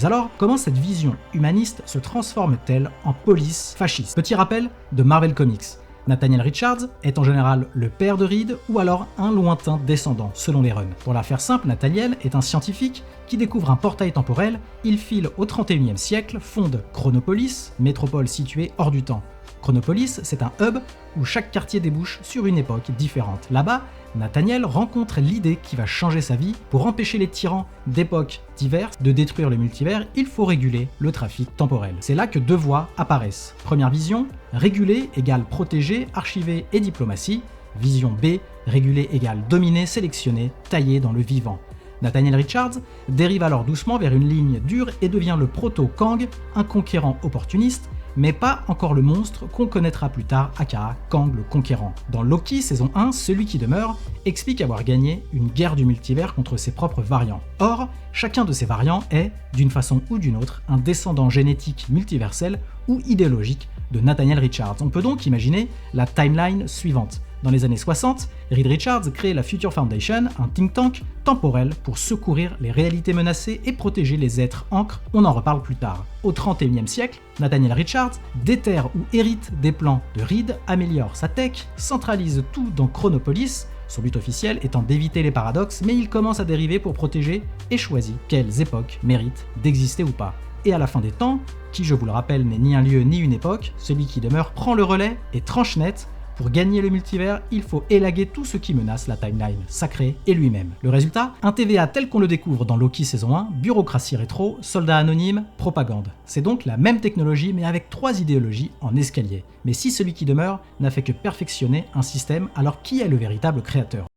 Mais alors, comment cette vision humaniste se transforme-t-elle en police fasciste? Petit rappel de Marvel Comics. Nathaniel Richards est en général le père de Reed ou alors un lointain descendant, selon les runs. Pour la faire simple, Nathaniel est un scientifique qui découvre un portail temporel, il file au 31e siècle, fonde Chronopolis, métropole située hors du temps. Chronopolis, c'est un hub où chaque quartier débouche sur une époque différente. Là-bas, Nathaniel rencontre l'idée qui va changer sa vie. Pour empêcher les tyrans d'époques diverses de détruire le multivers, il faut réguler le trafic temporel. C'est là que deux voies apparaissent. Première vision, réguler égale protéger, archiver et diplomatie. Vision B, réguler égale dominer, sélectionner, tailler dans le vivant. Nathaniel Richards dérive alors doucement vers une ligne dure et devient le proto-Kang, un conquérant opportuniste, mais pas encore le monstre qu'on connaîtra plus tard, aka Kang le Conquérant. Dans Loki saison 1, celui qui demeure explique avoir gagné une guerre du multivers contre ses propres variants. Or, chacun de ces variants est, d'une façon ou d'une autre, un descendant génétique multiversel ou idéologique de Nathaniel Richards. On peut donc imaginer la timeline suivante. Dans les années 60, Reed Richards crée la Future Foundation, un think tank temporel pour secourir les réalités menacées et protéger les êtres ancres, on en reparle plus tard. Au 31e siècle, Nathaniel Richards déterre ou hérite des plans de Reed, améliore sa tech, centralise tout dans Chronopolis, son but officiel étant d'éviter les paradoxes, mais il commence à dériver pour protéger et choisit quelles époques méritent d'exister ou pas. Et à la fin des temps, qui je vous le rappelle n'est ni un lieu ni une époque, celui qui demeure prend le relais et tranche net. Pour gagner le multivers, il faut élaguer tout ce qui menace la timeline sacrée et lui-même. Le résultat, un TVA tel qu'on le découvre dans Loki saison 1, bureaucratie rétro, soldats anonymes, propagande. C'est donc la même technologie mais avec 3 idéologies en escalier. Mais si celui qui demeure n'a fait que perfectionner un système, alors qui est le véritable créateur ?